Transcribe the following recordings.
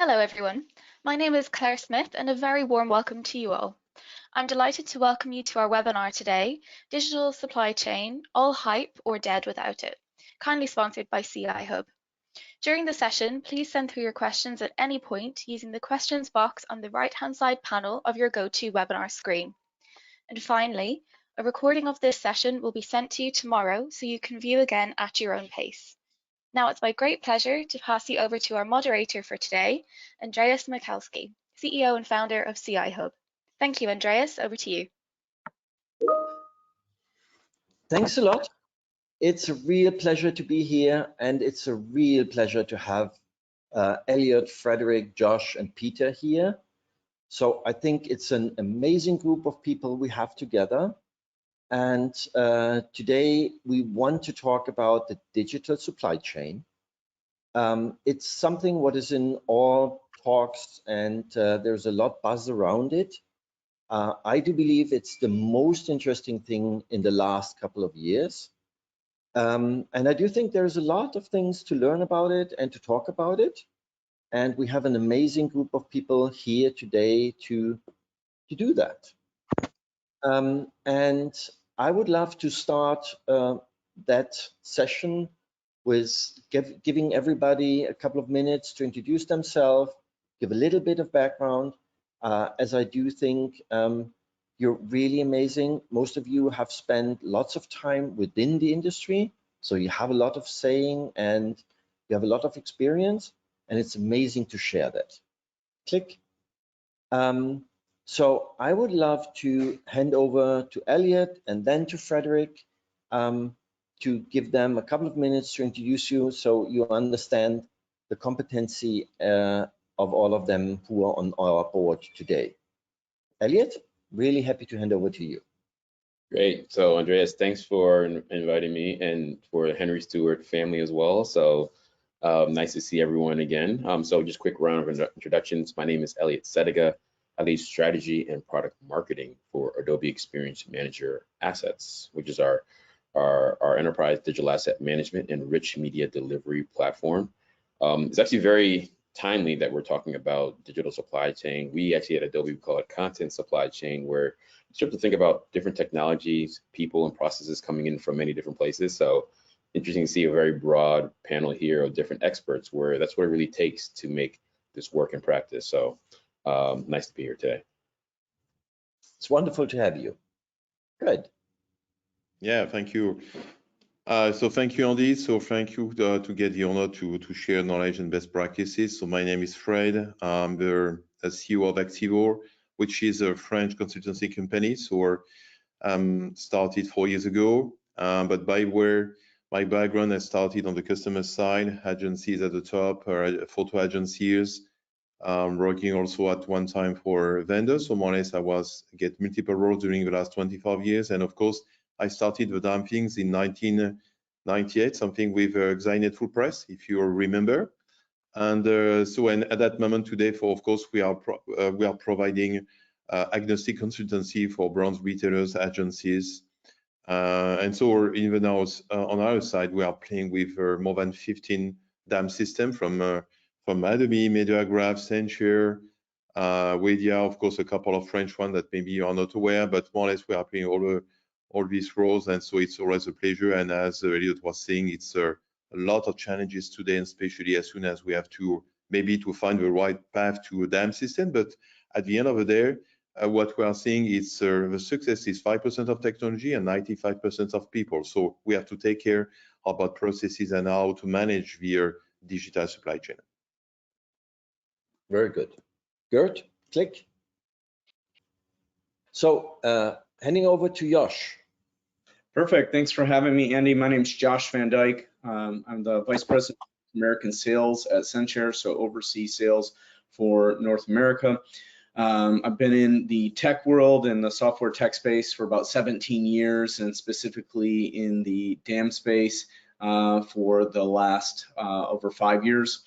Hello everyone, my name is Claire Smith and a very warm welcome to you all. I'm delighted to welcome you to our webinar today, Digital Supply Chain, All Hype or Dead Without It, kindly sponsored by CI Hub. During the session, please send through your questions at any point using the questions box on the right-hand side panel of your GoToWebinar screen. And finally, a recording of this session will be sent to you tomorrow so you can view again at your own pace. Now it's my great pleasure to pass you over to our moderator for today, Andreas Michalski, CEO and founder of CI Hub. Thank you, Andreas. Over to you. Thanks a lot. It's a real pleasure to be here, and it's a real pleasure to have Elliot, Frédéric, Josh, and Peter here. So I think it's an amazing group of people we have together. And today we want to talk about the digital supply chain. It's something what is in all talks, and there's a lot buzz around it. I do believe it's the most interesting thing in the last couple of years. And I do think there's a lot of things to learn about it and to talk about it. And we have an amazing group of people here today to do that. And I would love to start that session with giving everybody a couple of minutes to introduce themselves, give a little bit of background, as I do think you're really amazing. Most of you have spent lots of time within the industry, so you have a lot of saying and you have a lot of experience, and it's amazing to share that. Click. So I would love to hand over to Elliot and then to Frédéric to give them a couple of minutes to introduce you so you understand the competency of all of them who are on our board today. Elliot, really happy to hand over to you. Great. So Andreas, thanks for inviting me, and for the Henry Stewart family as well. So nice to see everyone again. So just quick round of introductions. My name is Elliot Sedegah. I lead strategy and product marketing for Adobe Experience Manager Assets, which is our enterprise digital asset management and rich media delivery platform. It's actually very timely that we're talking about digital supply chain. We actually at Adobe call it content supply chain, where you start to think about different technologies, people, and processes coming in from many different places. So interesting to see a very broad panel here of different experts, where that's what it really takes to make this work in practice. So nice to be here today. It's wonderful to have you. Good. Yeah, thank you. So thank you, Andy. So thank you to get the honor to share knowledge and best practices. So my name is Fred. I'm the CEO of Activo, which is a French consultancy company. So started 4 years ago. But by where my background, I started on the customer side, agencies at the top, photo agencies, working also at one time for vendors. So more or less I get multiple roles during the last 25 years. And of course, I started the damn things in 1998, something with Xinet Full Press, if you remember. And at that moment today, of course, we are providing agnostic consultancy for brands, retailers, agencies. And so even now on our side, we are playing with more than 15 DAM systems from Adobe, MediaGraph, Censhare, Wedia, of course, a couple of French ones that maybe you are not aware, but more or less we are playing all these roles, and so it's always a pleasure. And as Elliot was saying, it's a lot of challenges today, and especially as soon as we have to find the right path to a DAM system. But at the end of the day, what we are seeing is the success is 5% of technology and 95% of people. So we have to take care about processes and how to manage the digital supply chain. Very good. Gert, click. So handing over to Josh. Perfect. Thanks for having me, Andy. My name's Josh Van Dyke. I'm the Vice President of American Sales at Censhare, so oversee sales for North America. I've been in the tech world and the software tech space for about 17 years, and specifically in the DAM space for the last over 5 years.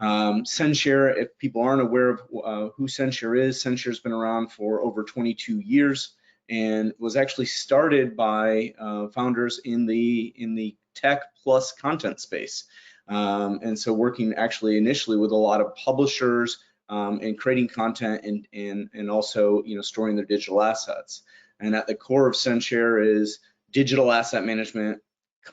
Censhare, if people aren't aware of who Censhare is, Censhare's been around for over 22 years and was actually started by founders in the tech plus content space. And so working actually initially with a lot of publishers and creating content and also storing their digital assets. And at the core of Censhare is digital asset management,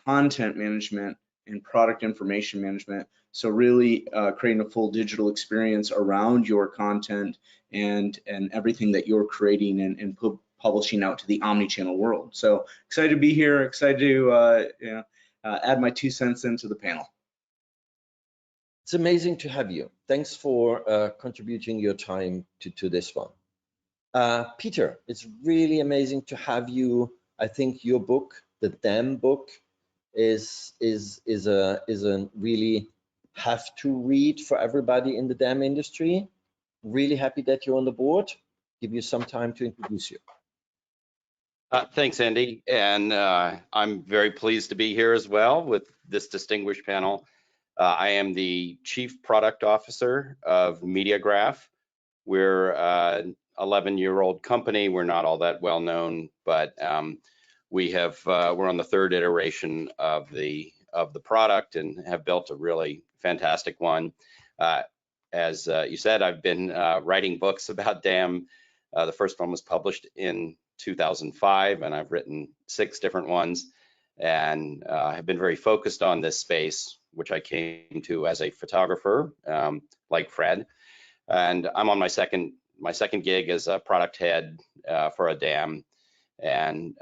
content management, and product information management. So really creating a full digital experience around your content and everything that you're creating and publishing out to the omni-channel world. So excited to be here, excited to add my 2 cents into the panel. It's amazing to have you. Thanks for contributing your time to this one. Peter, it's really amazing to have you. I think your book, the DAM book, is a really have to read for everybody in the DAM industry. Really happy that you're on the board. Give you some time to introduce you. Thanks, Andy, and I'm very pleased to be here as well with this distinguished panel. I am the Chief Product Officer of MediaGraph. We're an 11-year-old company. We're not all that well known, but we're on the 3rd iteration of the product and have built a really fantastic one. As you said, I've been writing books about DAM. The first one was published in 2005, and I've written 6 different ones, and have been very focused on this space, which I came to as a photographer, like Fred. And I'm on my second gig as a product head for a DAM. And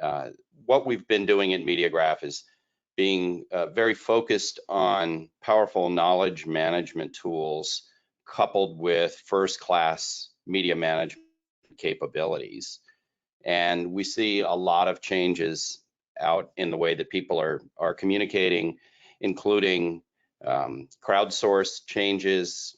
what we've been doing at MediaGraph is being very focused on powerful knowledge management tools coupled with first-class media management capabilities. And we see a lot of changes out in the way that people are communicating, including crowdsourced changes.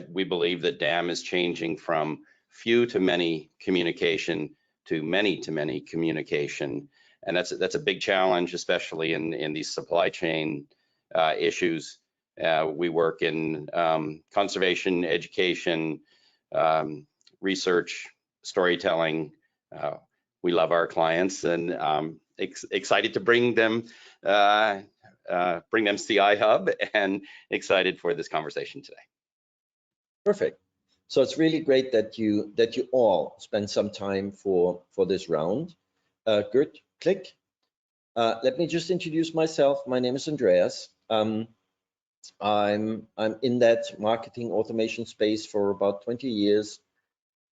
We believe that DAM is changing from few to many communication to many communication, and that's a big challenge, especially in these supply chain issues. We work in conservation, education, research, storytelling. We love our clients, and excited to bring them CI Hub, and excited for this conversation today. Perfect. So it's really great that you all spend some time for this round. Good. Click. Let me just introduce myself. My name is Andreas. I'm in that marketing automation space for about 20 years.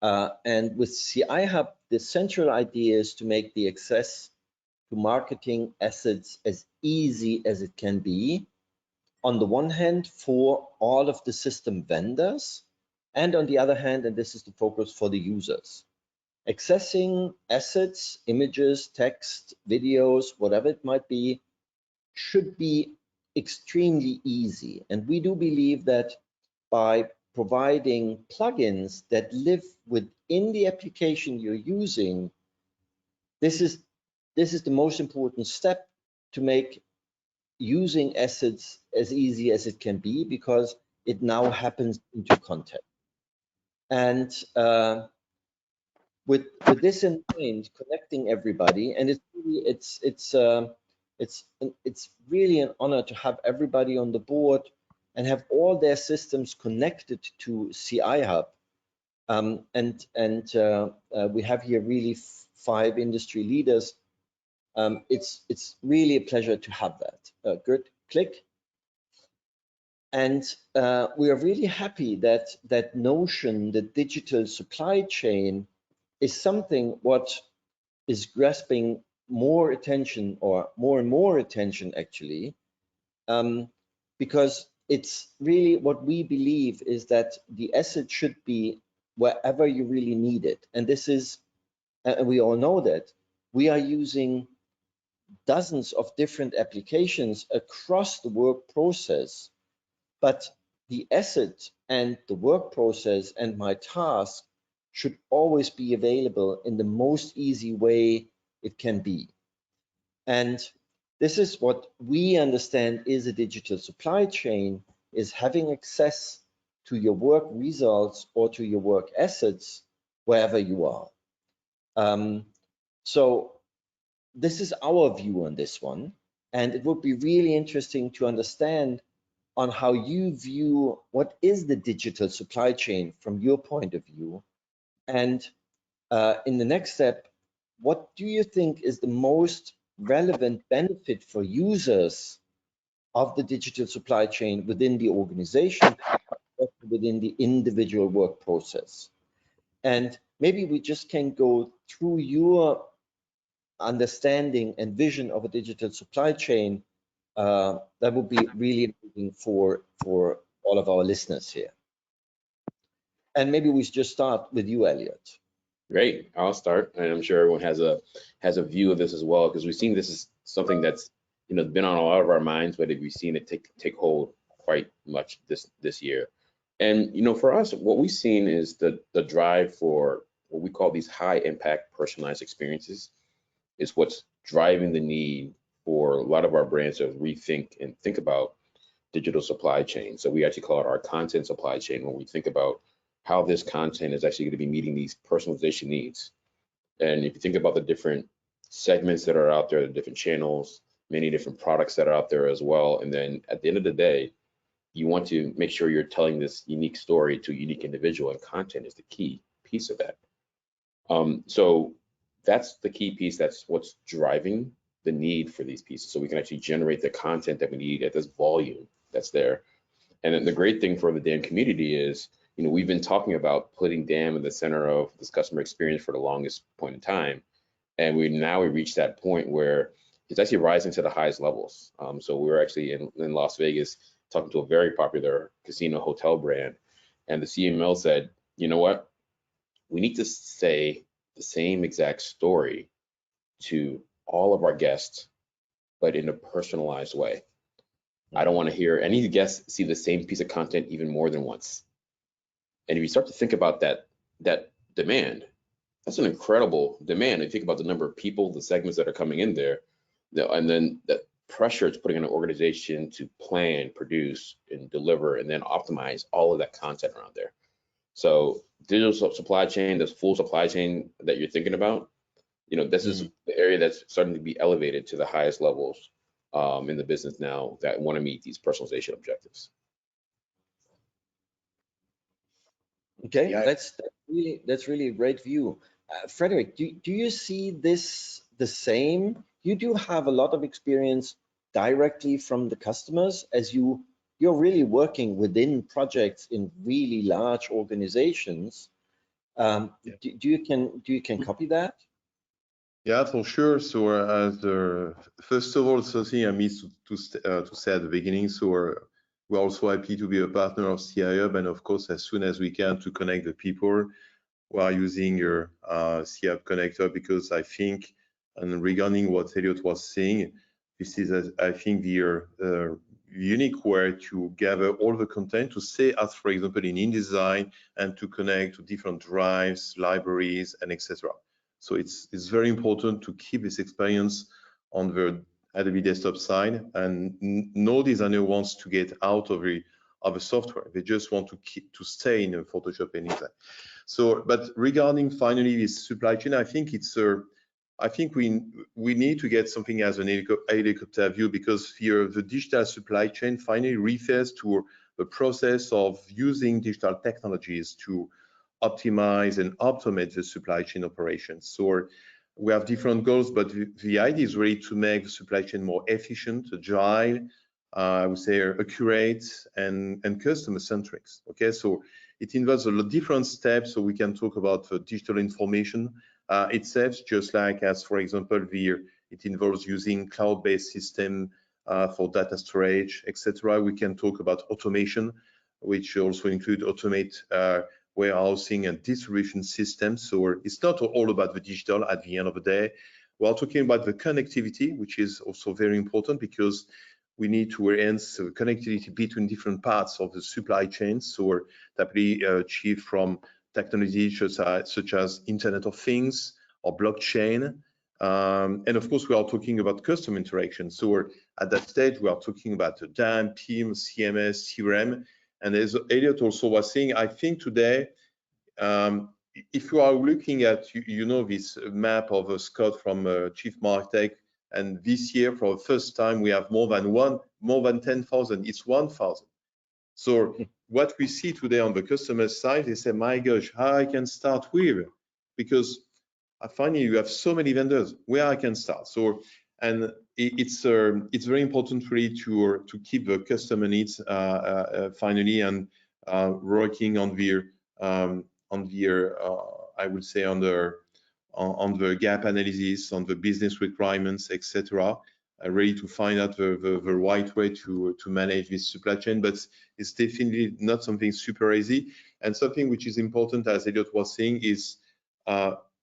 And with CI Hub, the central idea is to make the access to marketing assets as easy as it can be. On the one hand, for all of the system vendors, and on the other hand, and this is the focus, for the users. Accessing assets, images, text, videos, whatever it might be, should be extremely easy. And we do believe that by providing plugins that live within the application you're using, this is the most important step to make using assets as easy as it can be, because it now happens into content. And with this in mind, connecting everybody, and it's really an honor to have everybody on the board and have all their systems connected to CI Hub. We have here really 5 industry leaders. It's really a pleasure to have that. Good. Click. And we are really happy that that notion, the digital supply chain, is something what is grasping more attention, or more and more attention actually, because it's really what we believe is that the asset should be wherever you really need it. And this is, we all know that we are using dozens of different applications across the work process, but the asset and the work process and my task should always be available in the most easy way it can be. And this is what we understand is a digital supply chain, is having access to your work results or to your work assets wherever you are. So this is our view on this one. And it would be really interesting to understand on how you view what is the digital supply chain from your point of view. And in the next step, what do you think is the most relevant benefit for users of the digital supply chain within the organization, within the individual work process? And maybe we just can go through your understanding and vision of a digital supply chain. That would be really interesting for all of our listeners here. And maybe we just start with you, Elliot. Great, I'll start, and I'm sure everyone has a view of this as well, because we've seen this is something that's been on a lot of our minds, but we've seen it take hold quite much this year. And for us, what we've seen is the drive for what we call these high impact personalized experiences is what's driving the need for a lot of our brands to rethink and think about digital supply chain. So we actually call it our content supply chain when we think about how this content is actually going to be meeting these personalization needs. And if you think about the different segments that are out there, the different channels, many different products that are out there as well. And then at the end of the day, you want to make sure you're telling this unique story to a unique individual, and content is the key piece of that. So that's the key piece. That's what's driving the need for these pieces. So we can actually generate the content that we need at this volume that's there. And then the great thing for the DAM community is, we've been talking about putting DAM in the center of this customer experience for the longest point in time. And we reached that point where it's actually rising to the highest levels. So we were actually in Las Vegas talking to a very popular casino hotel brand. And the CMO said, you know what? We need to say the same exact story to all of our guests, but in a personalized way. I don't want to hear any guests see the same piece of content even more than once. And if you start to think about that demand, that's an incredible demand. And you think about the number of people, the segments that are coming in there, and then the pressure it's putting on an organization to plan, produce, and deliver, and then optimize all of that content around there. So digital supply chain, this full supply chain that you're thinking about, this is the area that's starting to be elevated to the highest levels in the business now that want to meet these personalization objectives. Okay, Yeah. that's really a great view. Frédéric, do you see this the same? You do have a lot of experience directly from the customers, as you're really working within projects in really large organizations. Do you can copy that? Yeah, for sure. So first of all, something I missed to say at the beginning. So we're also happy to be a partner of CIHub, and of course, as soon as we can, to connect the people who are using your CIHub connector, because I think, and regarding what Elliot was saying, this is, I think, the unique way to gather all the content to say, as for example, in InDesign, and to connect to different drives, libraries, and etc. So it's very important to keep this experience on the Adobe desktop side, and no designer wants to get out of the software. They just want to stay in Photoshop and InDesign. So, but regarding finally this supply chain, I think we need to get something as an helicopter view, because here the digital supply chain finally refers to the process of using digital technologies to optimize and automate the supply chain operations. So we have different goals, but the idea is really to make the supply chain more efficient, agile, I would say accurate, and customer centric. Okay, so it involves a lot of different steps. So we can talk about the digital information itself, just like as, for example, it involves using cloud-based system for data storage, etc. We can talk about automation, which also include automate warehousing and distribution systems. So it's not all about the digital at the end of the day. We're talking about the connectivity, which is also very important, because we need to enhance connectivity between different parts of the supply chain. So that we achieve from technology such as Internet of Things or blockchain. And of course, we are talking about customer interaction. So at that stage, we are talking about the DAM, PIM, CMS, CRM. And as Elliot also was saying, I think today, if you are looking at, this map of Scott from Chief Martech And this year, for the first time, we have more than 10,000. It's 1,000. So what we see today on the customer side, they say, my gosh, how I can start with? Because I find you have so many vendors where I can start. So, and it's very important really to keep the customer needs finally, and working on their I would say on the gap analysis, on the business requirements, etc. Ready to find out the right way to manage this supply chain, but it's definitely not something super easy. And something which is important, as Elliot was saying, is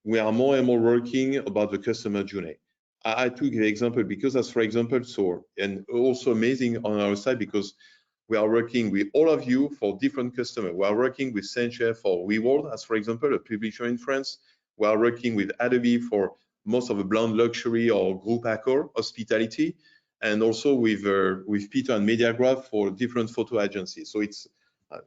we are more and more working about the customer journey. I took the example because, as for example, so, and also amazing on our side, because we are working with all of you for different customers. We are working with Censhare for WeWorld, as for example, a publisher in France. We are working with Adobe for most of the brand luxury or group accor, hospitality, and also with Peter and MediaGraph for different photo agencies. So it's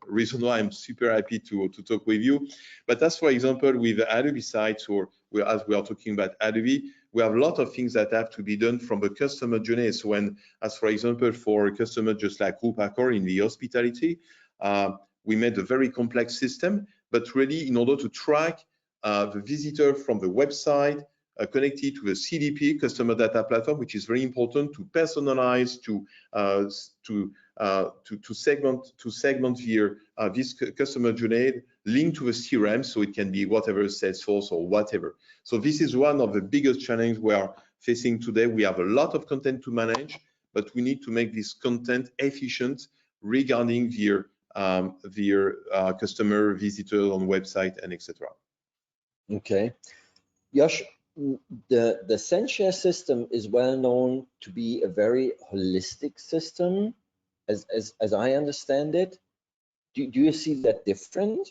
reason why I'm super happy to talk with you. But as for example, with the Adobe side, or as we are talking about Adobe, we have a lot of things that have to be done from the customer journey. So when, as for example, for a customer just like Group Accor in the hospitality, we made a very complex system, but really in order to track the visitor from the website, connected to the CDP, customer data platform, which is very important to personalize, to segment here this customer journey, linked to a CRM, so it can be whatever, Salesforce or whatever. So this is one of the biggest challenges we are facing today. We have a lot of content to manage, but we need to make this content efficient regarding their customer visitor on website and etc. Okay, Josh, the Censhare system is well known to be a very holistic system, as I understand it. Do you see that different?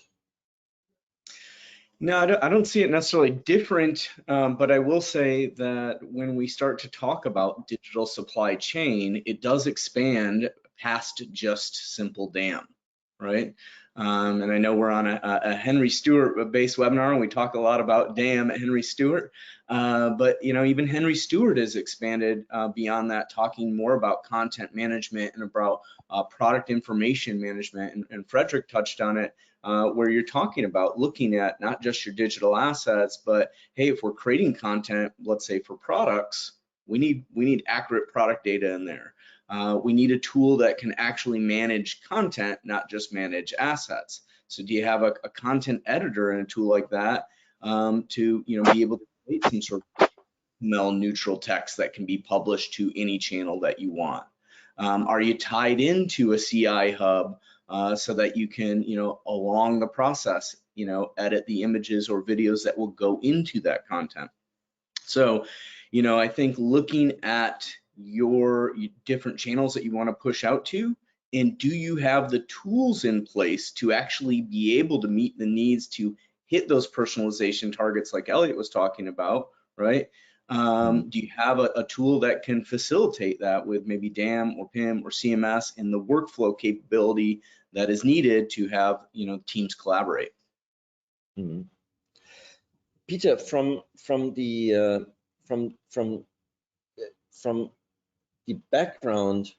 No, I don't see it necessarily different, but I will say that when we start to talk about digital supply chain, it does expand past just simple DAM, right? And I know we're on a Henry Stewart-based webinar, and we talk a lot about DAM at Henry Stewart, but you know, even Henry Stewart has expanded beyond that, talking more about content management and about product information management, and Frédéric touched on it, where you're talking about looking at not just your digital assets, but hey, if we're creating content, let's say for products, we need accurate product data in there. We need a tool that can actually manage content, not just manage assets. So do you have a content editor and a tool like that to be able to create some sort of HTML neutral text that can be published to any channel that you want? Are you tied into a CI hub so that you can, along the process, edit the images or videos that will go into that content? So, I think looking at your different channels that you want to push out to, and do you have the tools in place to actually be able to meet the needs to hit those personalization targets like Elliot was talking about, right? Do you have a tool that can facilitate that with maybe DAM or PIM or CMS and the workflow capability that is needed to have teams collaborate? Mm-hmm. Peter, from the background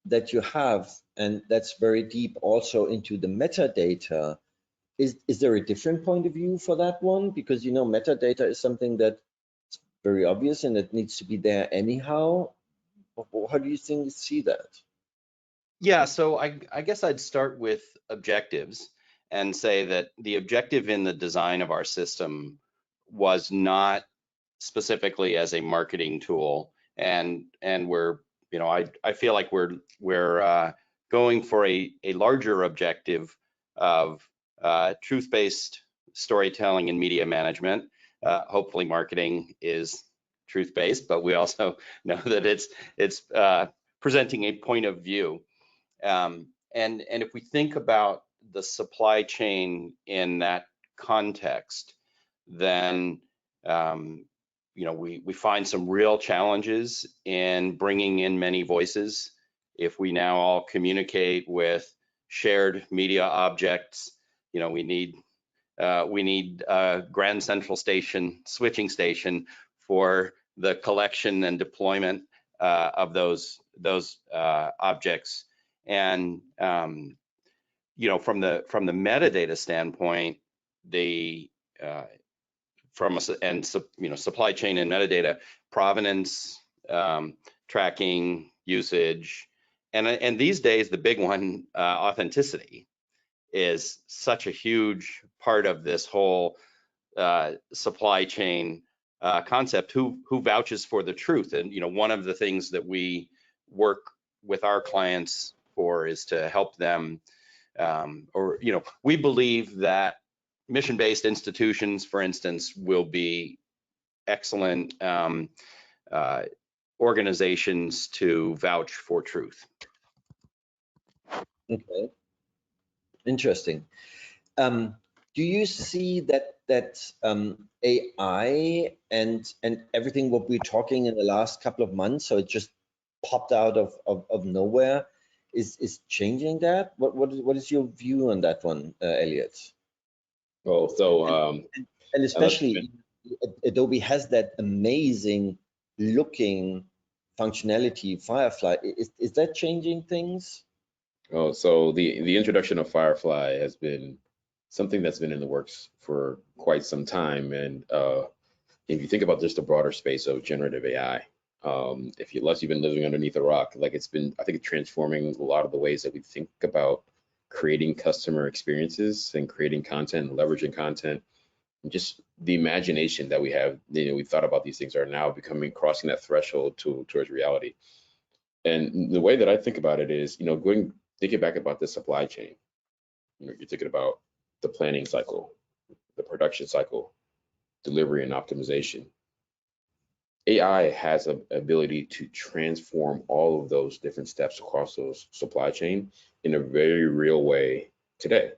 that you have, and that's very deep also into the metadata, is there a different point of view for that one? Because metadata is something that's very obvious and it needs to be there anyhow. How do you see that? Yeah, so I guess I'd start with objectives and say that the objective in the design of our system was not specifically as a marketing tool, and we're I feel like we're going for a larger objective of truth-based storytelling and media management. Hopefully marketing is truth-based, but we also know that it's presenting a point of view. And if we think about the supply chain in that context, then we find some real challenges in bringing in many voices. If we now all communicate with shared media objects, we need Grand Central Station, switching station for the collection and deployment of those objects. And you know, from the metadata standpoint, supply chain and metadata, provenance, tracking, usage, and these days the big one, authenticity, is such a huge part of this whole supply chain concept. Who vouches for the truth? And you know, one of the things that we work with our clients for is to help them, or you know, we believe that mission-based institutions, for instance, will be excellent organizations to vouch for truth. Okay, interesting. Do you see that AI and everything what we're talking in the last couple of months, so it just popped out of nowhere, is changing that? What is your view on that one, Elliot? Well, so and especially Adobe has that amazing looking functionality, Firefly. Is that changing things? Oh, so the introduction of Firefly has been something that's been in the works for quite some time. And if you think about just the broader space of generative AI, unless you've been living underneath a rock, like it's been, I think, transforming a lot of the ways that we think about creating customer experiences and creating content and leveraging content. And just the imagination that we have, you know, we thought about these things are now crossing that threshold towards reality. And the way that I think about it is, you know, thinking back about the supply chain, you know, you're thinking about the planning cycle, the production cycle, delivery and optimization. AI has an ability to transform all of those different steps across those supply chain in a very real way today.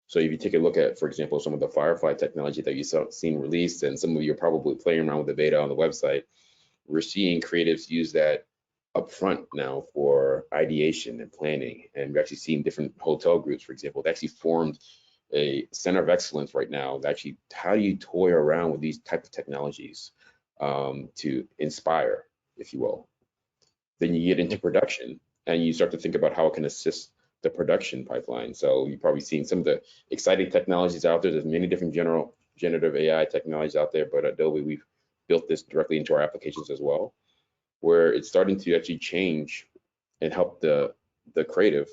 So if you take a look at, for example, some of the Firefly technology that you've seen released, and some of you are probably playing around with the beta on the website, we're seeing creatives use that upfront now for ideation and planning. And we're actually seeing different hotel groups, for example, they actually formed a center of excellence right now. Actually, how do you toy around with these type of technologies to inspire, if you will? Then you get into production and you start to think about how it can assist the production pipeline. So you've probably seen some of the exciting technologies out there. There's many different generative AI technologies out there, but at Adobe, we've built this directly into our applications as well, where it's starting to actually change and help the creative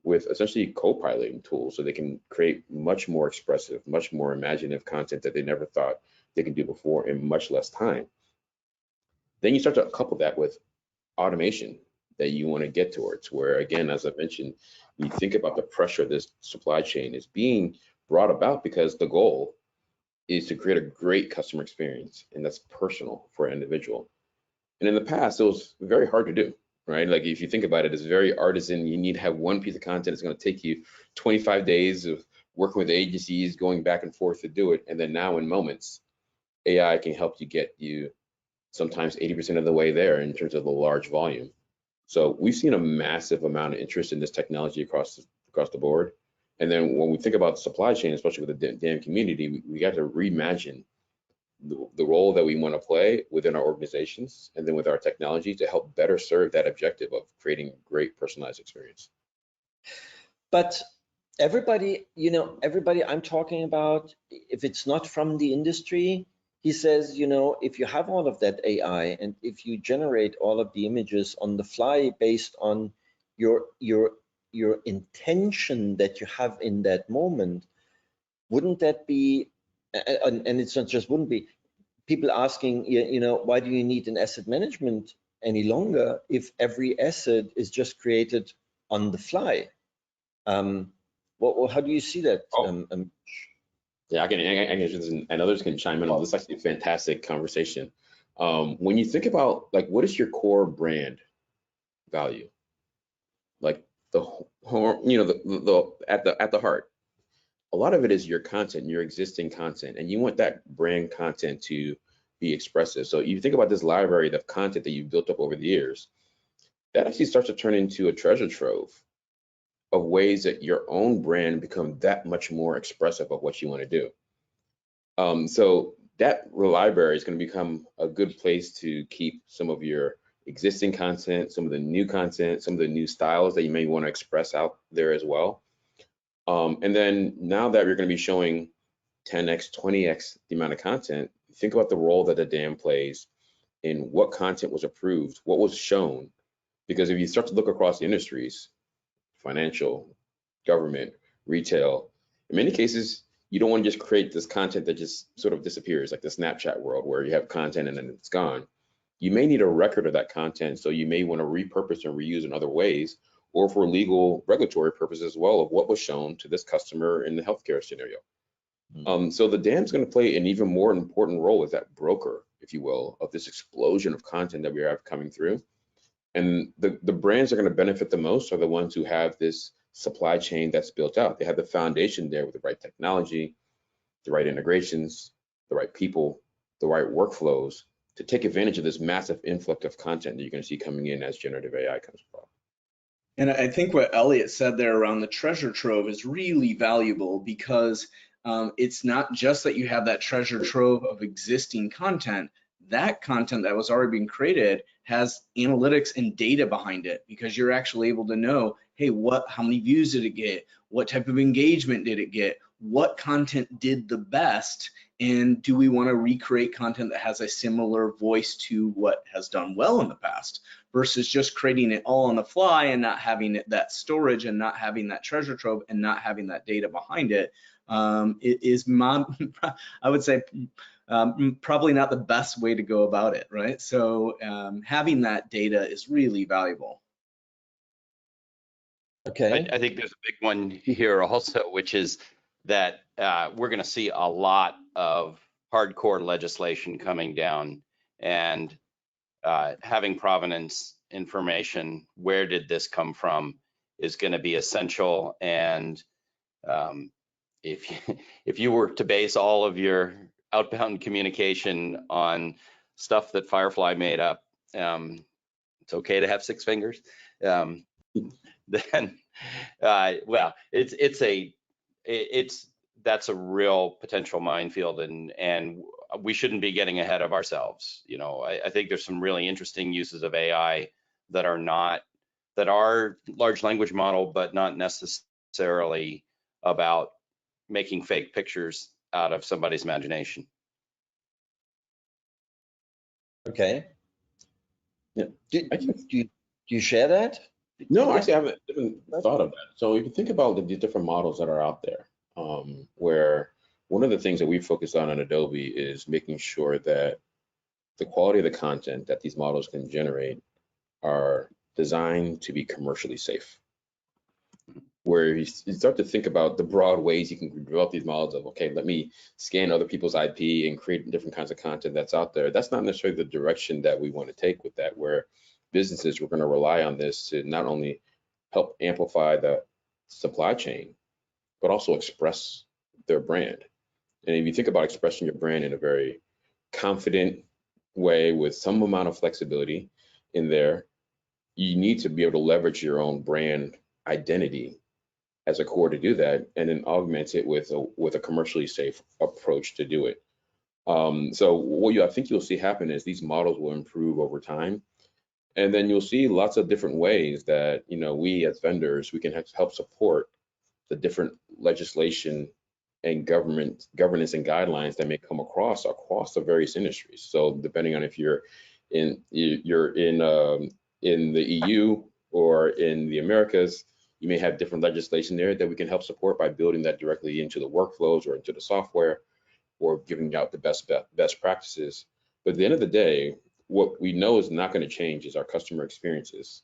with essentially co-piloting tools so they can create much more expressive, much more imaginative content that they never thought they could do before in much less time. Then you start to couple that with automation that you want to get towards, where again, as I mentioned, you think about the pressure this supply chain is being brought about because the goal is to create a great customer experience, and that's personal for an individual. And in the past, it was very hard to do, right? Like if you think about it, it's very artisan. You need to have one piece of content. It's going to take you 25 days of working with agencies, going back and forth to do it. And then now in moments, AI can help you get you sometimes 80% of the way there in terms of the large volume. So we've seen a massive amount of interest in this technology across the board. And then when we think about the supply chain, especially with the DAM community, we got to reimagine the role that we want to play within our organizations and then with our technology to help better serve that objective of creating great personalized experience. But everybody, you know, everybody I'm talking about, if it's not from the industry, he says, you know, if you have all of that AI and if you generate all of the images on the fly based on your intention that you have in that moment, wouldn't that be, and it's not just wouldn't be, people asking, you know, why do you need an asset management any longer if every asset is just created on the fly? How do you see that? Yeah, I can, and others can chime in on this. Is actually a fantastic conversation. When you think about like, what is your core brand value? Like the, you know, at the heart, a lot of it is your content, your existing content, and you want that brand content to be expressive. So you think about this library of content that you've built up over the years, that actually starts to turn into a treasure trove of ways that your own brand become that much more expressive of what you want to do. So that library is going to become a good place to keep some of your existing content, some of the new content, some of the new styles that you may want to express out there as well. And then now that you're going to be showing 10x, 20x the amount of content, think about the role that the DAM plays in what content was approved, what was shown. Because if you start to look across the industries, financial, government, retail, in many cases, you don't want to just create this content that just sort of disappears, like the Snapchat world where you have content and then it's gone. You may need a record of that content, so you may want to repurpose and reuse in other ways, or for legal regulatory purposes as well of what was shown to this customer in the healthcare scenario. So the DAM is going to play an even more important role as that broker, if you will, of this explosion of content that we have coming through. And the brands that are going to benefit the most are the ones who have this supply chain that's built out. They have the foundation there with the right technology, the right integrations, the right people, the right workflows to take advantage of this massive influx of content that you're going to see coming in as generative AI comes about. And I think what Elliot said there around the treasure trove is really valuable because it's not just that you have that treasure trove of existing content. That content that was already being created has analytics and data behind it because you're actually able to know, hey, how many views did it get? What type of engagement did it get? What content did the best? And do we want to recreate content that has a similar voice to what has done well in the past versus just creating it all on the fly and not having that storage and not having that treasure trove and not having that data behind it? It is, I would say, probably not the best way to go about it, right? So having that data is really valuable. Okay. I think there's a big one here also, which is that we're going to see a lot of hardcore legislation coming down, and having provenance information, where did this come from, is going to be essential. And if you were to base all of your outbound communication on stuff that Firefly made up, it's okay to have 6 fingers. Then, well, that's a real potential minefield, and we shouldn't be getting ahead of ourselves. You know, I think there's some really interesting uses of AI that are large language model, but not necessarily about making fake pictures out of somebody's imagination. Okay. Yeah. Do you share that? No, actually, I haven't thought of that. So if you think about the different models that are out there, where one of the things that we focus on at Adobe is making sure that the quality of the content that these models can generate are designed to be commercially safe. Where you start to think about the broad ways you can develop these models of, okay, let me scan other people's IP and create different kinds of content that's out there. That's not necessarily the direction that we want to take with that, where businesses were going to rely on this to not only help amplify the supply chain, but also express their brand. And if you think about expressing your brand in a very confident way with some amount of flexibility in there, you need to be able to leverage your own brand identity as a core to do that, and then augment it with a commercially safe approach to do it. So what I think you'll see happen is these models will improve over time, and then you'll see lots of different ways that, you know, we as vendors, we can help support the different legislation and governance and guidelines that may come across the various industries. So depending on if you're in the EU or in the Americas, you may have different legislation there that we can help support by building that directly into the workflows or into the software, or giving out the best practices. But at the end of the day, what we know is not going to change is our customer experiences.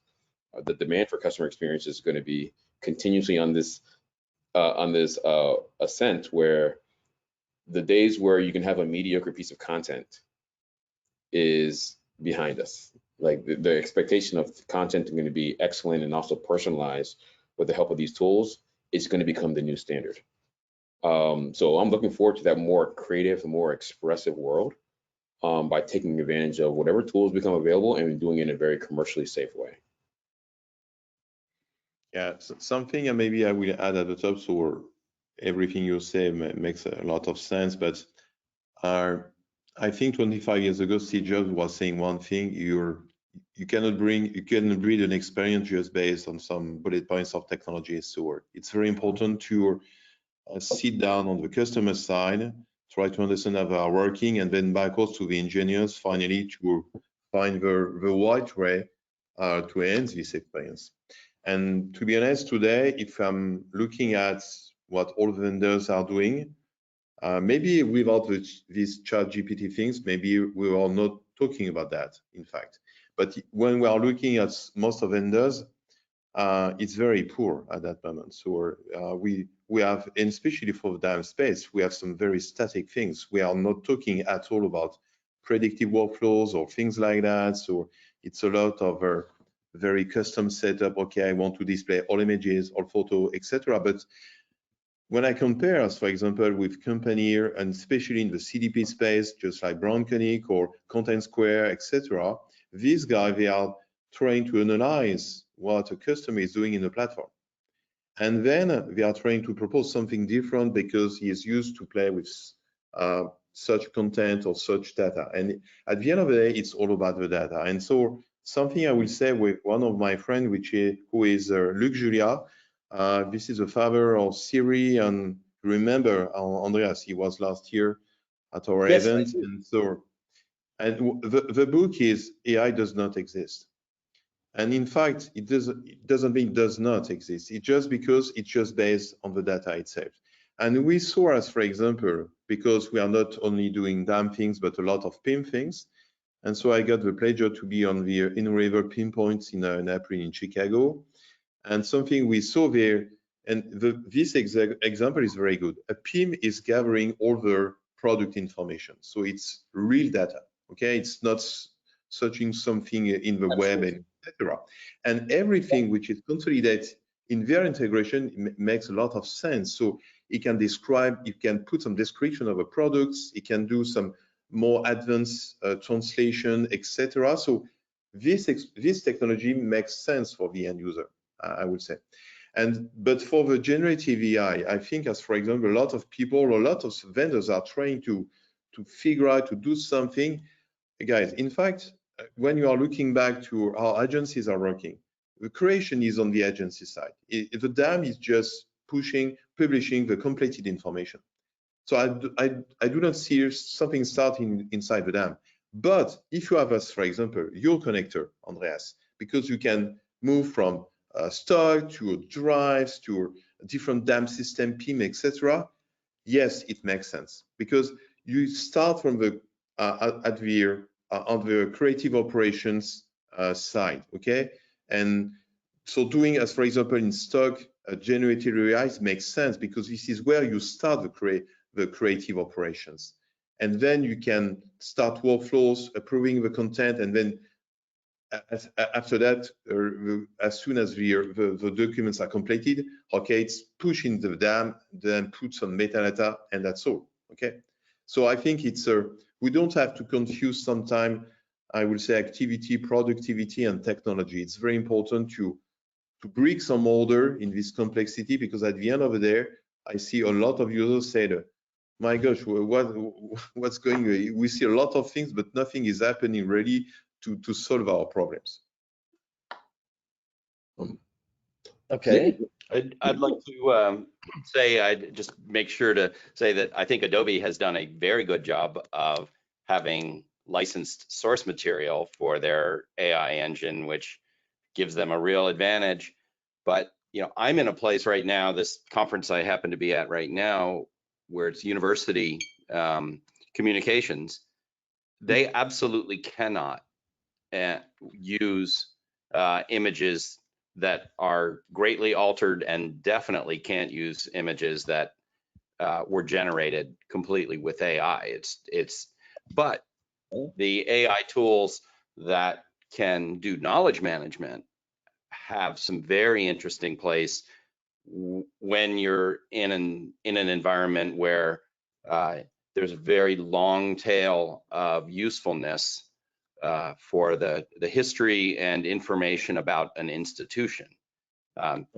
The demand for customer experience is going to be continuously on this ascent, where the days where you can have a mediocre piece of content is behind us. Like the expectation of content is going to be excellent and also personalized with the help of these tools is going to become the new standard. So I'm looking forward to that more creative, more expressive world by taking advantage of whatever tools become available and doing it in a very commercially safe way. Yeah, so something and maybe I will add at the top, so everything you say makes a lot of sense, but I think 25 years ago, Steve Jobs was saying one thing: you cannot breed an experience just based on some bullet points of technology. So it's very important to sit down on the customer side, try to understand how they are working, and then backwards to the engineers finally to find the right way to enhance this experience. And to be honest, today, if I'm looking at what all vendors are doing, maybe without these ChatGPT things, maybe we are not talking about that, in fact. But when we are looking at most of vendors, it's very poor at that moment. So we have, and especially for the DAM space, we have some very static things. We are not talking at all about predictive workflows or things like that. So it's a lot of very custom setup. Okay, I want to display all images, all photo, etc. But when I compare, for example, with company, and especially in the CDP space, just like Brown Koenig or Content Square, etc., these guys, they are trying to analyze what a customer is doing in the platform. And then they are trying to propose something different because he is used to play with such content or such data. And at the end of the day, it's all about the data. And so something I will say with one of my friends, who is Luc Julia. This is the father of Siri, and remember Andreas, he was last year at our event. And so, and the book is AI does not exist. And in fact, it doesn't mean it does not exist. It's just because it's just based on the data itself. And we saw as, for example, because we are not only doing DAM things, but a lot of PIM things. And so I got the pleasure to be on the in-river pinpoints in April in Chicago. And something we saw there, and this example is very good. A PIM is gathering all the product information. So it's real data, okay? It's not searching something in the web, etc. And everything which is consolidated in their integration makes a lot of sense. So it can describe, it can put some description of the products, it can do some more advanced translation, etc. So this technology makes sense for the end user, I would say. But for the generative AI, I think, as for example, a lot of people, a lot of vendors are trying to figure out to do something. Guys, in fact, when you are looking back to how agencies are working, the creation is on the agency side. The DAM is just publishing the completed information. So I do not see something starting inside the DAM. But if you have, as for example, your connector, Andreas, because you can move from stock to drives to a different DAM system, PIM, etc. Yes, it makes sense because you start from the on the creative operations side, okay? And so doing, as for example, in stock, generative AI makes sense because this is where you start the creative operations. And then you can start workflows, approving the content, and then after that, as soon as the documents are completed, okay, it's pushing the DAM, then put some metadata, and that's all, okay? So I think it's we don't have to confuse sometime, I will say, activity, productivity, and technology. It's very important to bring some order in this complexity, because at the end of the day, I see a lot of users say, my gosh, what's going on? We see a lot of things, but nothing is happening really to solve our problems. Okay. I'd like to say, I'd just make sure to say that I think Adobe has done a very good job of having licensed source material for their AI engine, which gives them a real advantage. But I'm in a place right now, this conference I happen to be at right now, where it's university communications. They absolutely cannot use images that are greatly altered, and definitely can't use images that were generated completely with AI. But the AI tools that can do knowledge management have some very interesting place when you're in an environment where there's a very long tail of usefulness for the history and information about an institution.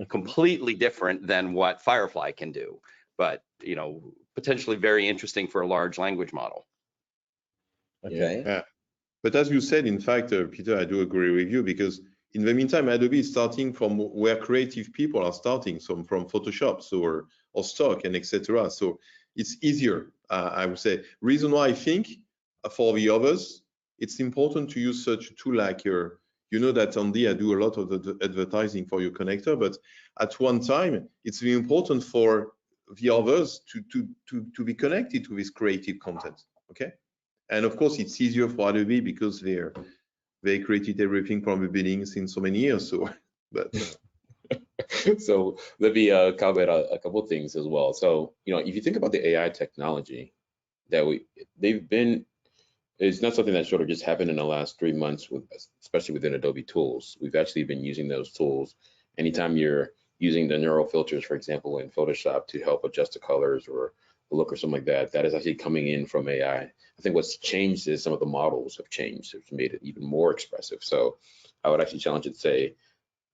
Completely different than what Firefly can do, but potentially very interesting for a large language model. Okay. Yeah. But as you said, in fact, Peter, I do agree with you, because in the meantime, Adobe is starting from where creative people are starting, so from Photoshop, or stock and etc. So it's easier, I would say. Reason why I think for the others, it's important to use such a tool like your, you know that Andy, I do a lot of the advertising for your connector, but at one time, it's really important for the others to be connected to this creative content, okay? And of course, it's easier for Adobe because they created everything from the beginning since so many years. So, but so let me comment a couple of things as well. So, if you think about the AI technology that it's not something that sort of just happened in the last 3 months, especially within Adobe tools. We've actually been using those tools. Anytime you're using the neural filters, for example, in Photoshop to help adjust the colors or the look or something like that, that is actually coming in from AI. I think what's changed is some of the models have changed. It's made it even more expressive. So I would actually challenge it to say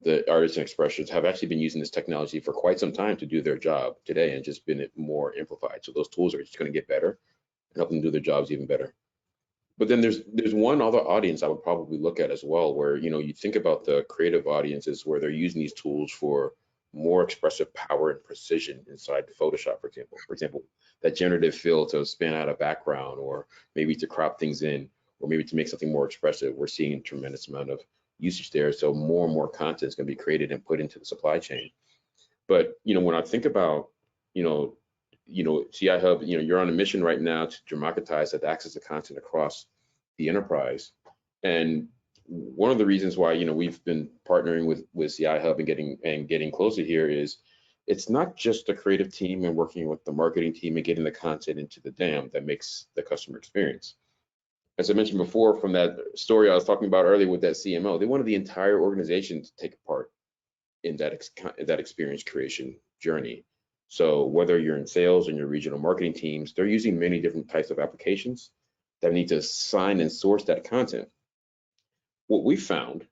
the artists and expressors have actually been using this technology for quite some time to do their job today, and just been more amplified. So those tools are just going to get better and help them do their jobs even better. But then there's one other audience I would probably look at as well, where you think about the creative audiences where they're using these tools for more expressive power and precision inside Photoshop, for example. For example, that generative fill to span out a background, or maybe to crop things in, or maybe to make something more expressive. We're seeing a tremendous amount of usage there. So more and more content is going to be created and put into the supply chain. But when I think about CI Hub, you're on a mission right now to democratize that access to content across the enterprise. And one of the reasons why we've been partnering with CI Hub and getting closer here is it's not just the creative team and working with the marketing team and getting the content into the DAM that makes the customer experience. As I mentioned before, from that story I was talking about earlier with that CMO, they wanted the entire organization to take part in that experience creation journey. So whether you're in sales and your regional marketing teams, they're using many different types of applications that need to assign and source that content. What we found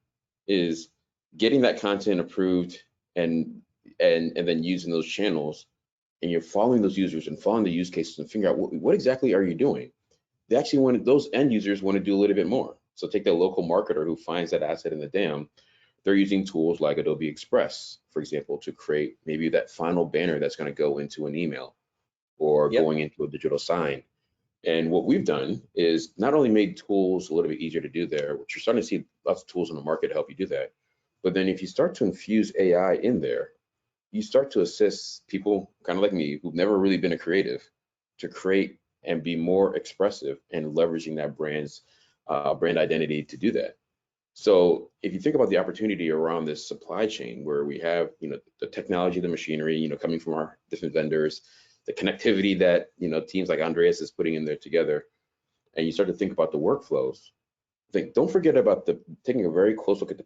is getting that content approved and then using those channels, and you're following those users and following the use cases and figure out what exactly are you doing. They actually those end users want to do a little bit more. So take that local marketer who finds that asset in the DAM. They're using tools like Adobe Express, for example, to create maybe that final banner that's going to go into an email or going into a digital sign. And what we've done is not only made tools a little bit easier to do there, which you're starting to see lots of tools in the market to help you do that, but then if you start to infuse AI in there, you start to assist people kind of like me who've never really been a creative to create and be more expressive and leveraging that brand identity to do that. So if you think about the opportunity around this supply chain where we have, the technology, the machinery, coming from our different vendors, the connectivity that, teams like Andreas is putting in there together, and you start to think about the workflows, don't forget about taking a very close look at the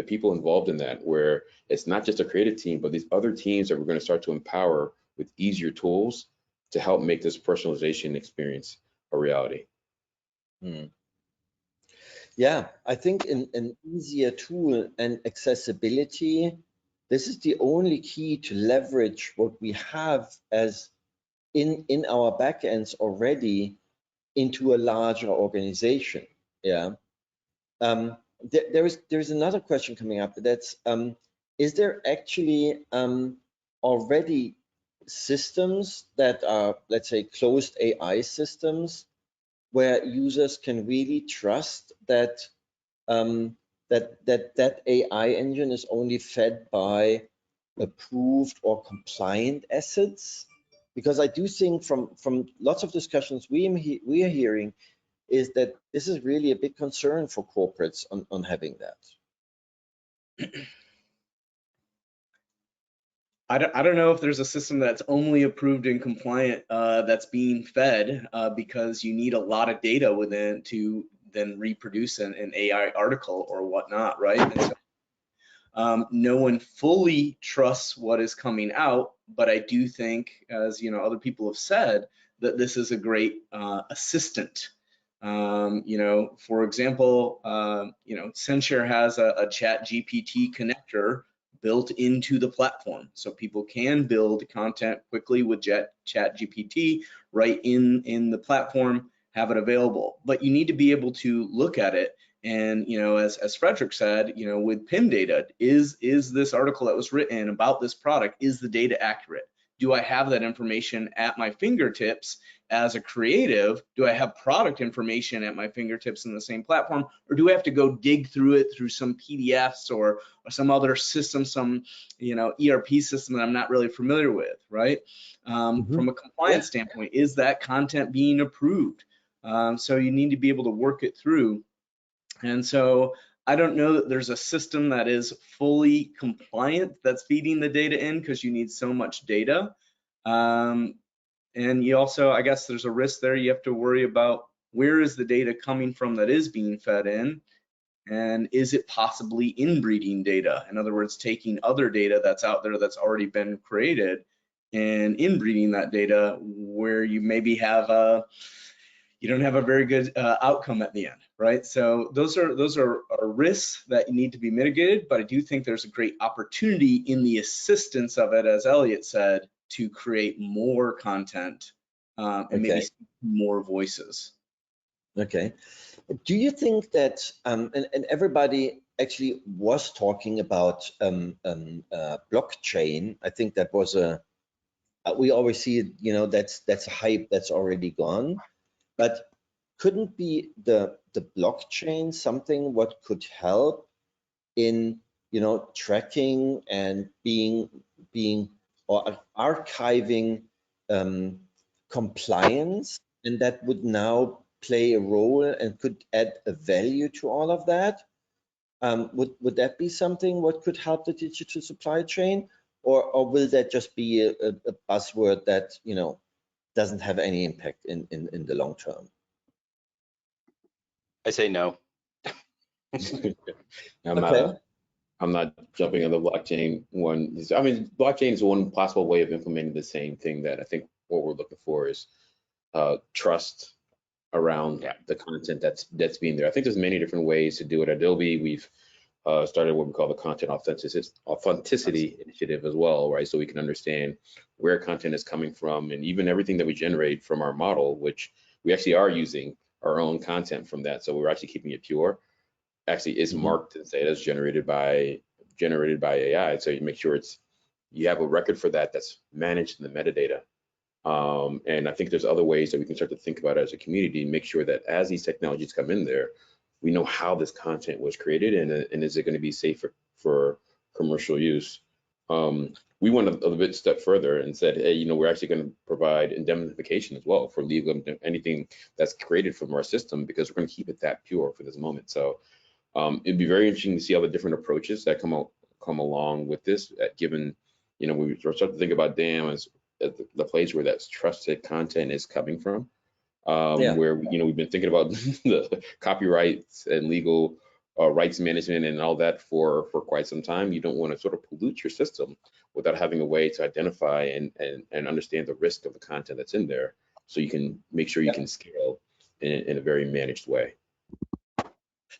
people involved in that, where it's not just a creative team, but these other teams that we're going to start to empower with easier tools to help make this personalization experience a reality. Yeah, I think an easier tool and accessibility, this is the only key to leverage what we have as in our backends already into a larger organization. Yeah. There's another question coming up. That's is there actually already systems that are, let's say, closed AI systems where users can really trust that that AI engine is only fed by approved or compliant assets? Because I do think from lots of discussions we are hearing is that this is really a big concern for corporates on having that. I don't know if there's a system that's only approved and compliant that's being fed because you need a lot of data within to then reproduce an AI article or whatnot, right? And so, no one fully trusts what is coming out, but I do think, as other people have said, that this is a great assistant. For example, Censhare has a Chat GPT connector built into the platform, so people can build content quickly with Chat GPT right in the platform, have it available. But you need to be able to look at it. And, you know, as Frédéric said, you know, with PIM data, is this article that was written about this product, is the data accurate? Do I have that information at my fingertips as a creative? Do I have product information at my fingertips in the same platform? Or do I have to go dig through it through some PDFs or some other system, some, you know, ERP system that I'm not really familiar with, right? From a compliance standpoint, is that content being approved? So you need to be able to work it through. And so I don't know that there's a system that is fully compliant that's feeding the data in, because you need so much data. And you also, I guess there's a risk there. You have to worry about where is the data coming from that is being fed in, and is it possibly inbreeding data? In other words, taking other data that's out there that's already been created and inbreeding that data where you maybe have you don't have a very good outcome at the end, right? So those are risks that need to be mitigated, but I do think there's a great opportunity in the assistance of it, as Elliot said, to create more content and maybe more voices. Okay. Do you think that, and everybody actually was talking about blockchain? I think that was we always see it, you know, that's a hype that's already gone. But couldn't be the blockchain something what could help in, you know, tracking and being or archiving compliance, and that would now play a role and could add a value to all of that? Would that be something what could help the digital supply chain, or will that just be a buzzword that, you know, doesn't have any impact in the long term? I say no. I'm not jumping on the blockchain one. I mean, blockchain is one possible way of implementing the same thing. That I think what we're looking for is trust around the content that's being there. I think there's many different ways to do it. At Adobe, we've started what we call the content authenticity initiative as well, right? So we can understand where content is coming from, and even everything that we generate from our model, which we actually are using our own content from that. So we're actually keeping it pure. Actually is marked and say it's generated by AI. So you make sure you have a record for that that's managed in the metadata. And I think there's other ways that we can start to think about it as a community and make sure that as these technologies come in there, we know how this content was created, and is it going to be safe for commercial use. We went a little bit step further and said, hey, you know, we're actually going to provide indemnification as well for legal anything that's created from our system, because we're going to keep it that pure for this moment. So it'd be very interesting to see all the different approaches that come along with this, given, you know, we start to think about DAM as the place where that trusted content is coming from. Where, you know, we've been thinking about the copyrights and legal rights management and all that for quite some time. You don't want to sort of pollute your system without having a way to identify and understand the risk of the content that's in there, so you can make sure you can scale in a very managed way.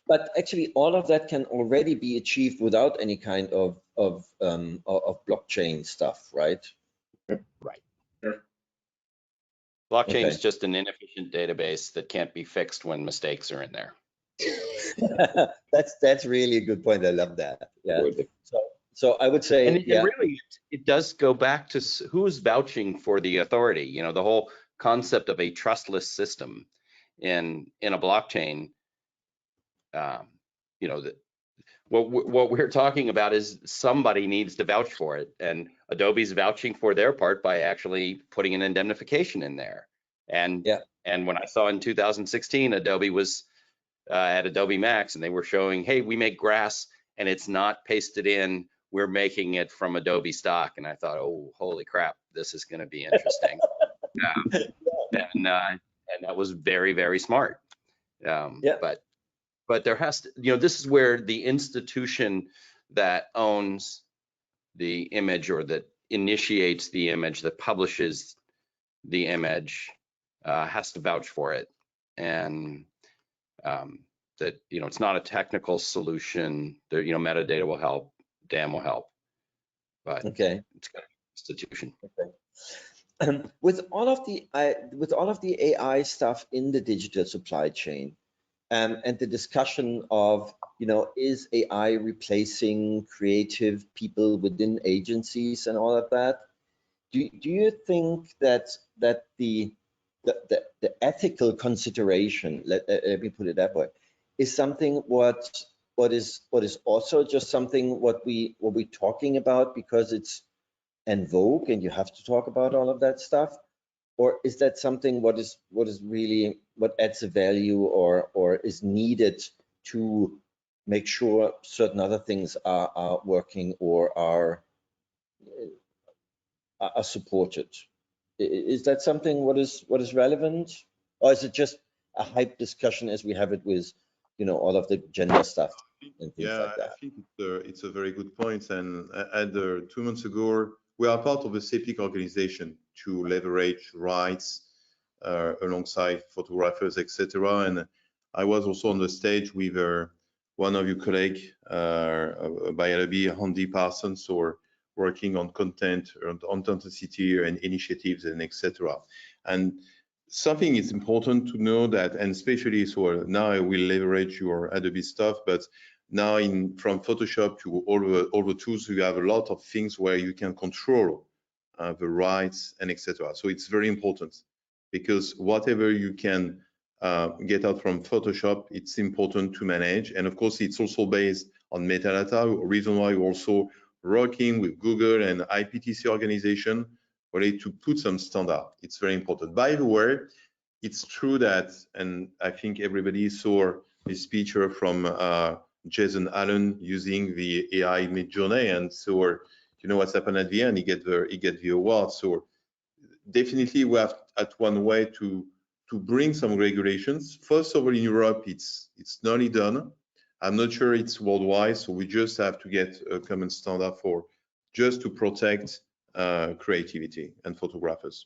But actually, all of that can already be achieved without any kind of blockchain stuff, right? Right. Sure. Blockchain is just an inefficient database that can't be fixed when mistakes are in there. That's really a good point. I love that. Yeah. So I would say, and really, it does go back to who's vouching for the authority. You know, the whole concept of a trustless system in a blockchain. You know, what we're talking about is somebody needs to vouch for it, and Adobe's vouching for their part by actually putting an indemnification in there. And when I saw in 2016, Adobe was at Adobe Max, and they were showing, hey, we make grass and it's not pasted in, we're making it from Adobe stock. And I thought, oh, holy crap, this is going to be interesting. And that was very, very smart. But there has to, you know, this is where the institution that owns the image, or that initiates the image, that publishes the image, has to vouch for it. And that, you know, it's not a technical solution. There, you know, metadata will help, DAM will help, but it's got an institution. Okay. with all of the AI stuff in the digital supply chain, and the discussion of, is AI replacing creative people within agencies and all of that? Do you think that the ethical consideration, let me put it that way, is something what is also just something what we're talking about because it's en vogue and you have to talk about all of that stuff? Or is that something what is really what adds a value or is needed to make sure certain other things are working or are supported? Is that something what is relevant, or is it just a hype discussion as we have it with all of the gender stuff and things like that? I think it's a very good point. And 2 months ago, we are part of a CEPIC organization to leverage rights alongside photographers, etc. And I was also on the stage with one of your colleagues by Adobe, Andy Parsons, or working on content, on authenticity and initiatives and etc. And something is important to know that, and especially so now I will leverage your Adobe stuff, but now from Photoshop to all the tools, you have a lot of things where you can control the rights and etc. So it's very important because whatever you can get out from Photoshop, it's important to manage. And of course, it's also based on metadata, reason why we're also working with Google and IPTC organization really to put some standard. It's very important. By the way, it's true that, and I think everybody saw this picture from Jason Allen using the AI Midjourney, and so what's happened at the end, he get the award. So definitely we have at one way to bring some regulations. First of all, in Europe, it's nearly done. I'm not sure it's worldwide, so we just have to get a common standard for just to protect creativity and photographers.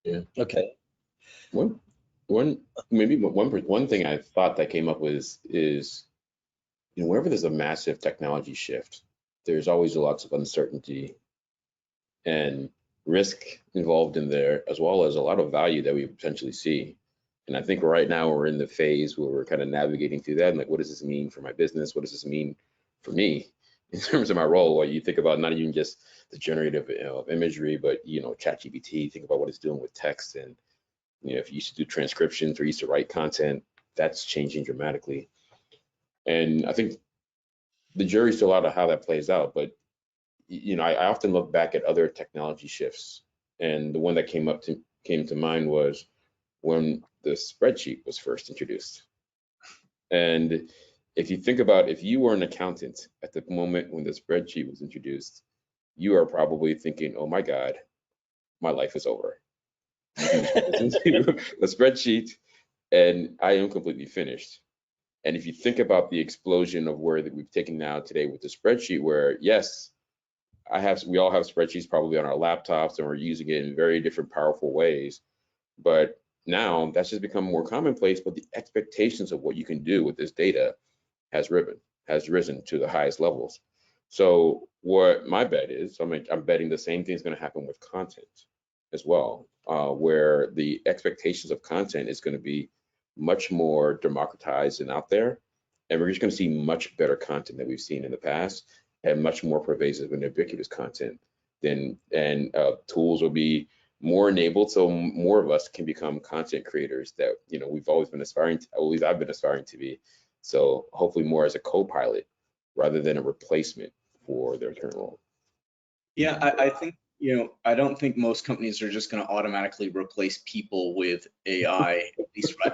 Yeah. Okay. One thing I thought that came up is wherever there's a massive technology shift, there's always lots of uncertainty and risk involved in there, as well as a lot of value that we potentially see. And I think right now we're in the phase where we're kind of navigating through that. And like, what does this mean for my business? What does this mean for me in terms of my role? Well, you think about not even just the generative imagery, but ChatGPT. Think about what it's doing with text, and if you used to do transcriptions or used to write content, that's changing dramatically. And I think the jury's still out of how that plays out. But I often look back at other technology shifts, and the one that came to mind was when the spreadsheet was first introduced. And if you think about, if you were an accountant at the moment when the spreadsheet was introduced, you are probably thinking, oh my God, my life is over. The spreadsheet and I am completely finished. And if you think about the explosion of where that we've taken now today with the spreadsheet, where yes, we all have spreadsheets probably on our laptops and we're using it in very different powerful ways, but now that's just become more commonplace. But the expectations of what you can do with this data has risen to the highest levels. So what my bet is, I'm betting the same thing is going to happen with content as well, where the expectations of content is going to be much more democratized and out there, and we're just going to see much better content than we've seen in the past, and much more pervasive and ubiquitous content. And tools will be more enabled, so more of us can become content creators that we've always been aspiring to, at least I've been aspiring to be. So hopefully more as a co-pilot rather than a replacement for their current role. Yeah, I think I don't think most companies are just going to automatically replace people with AI, at least right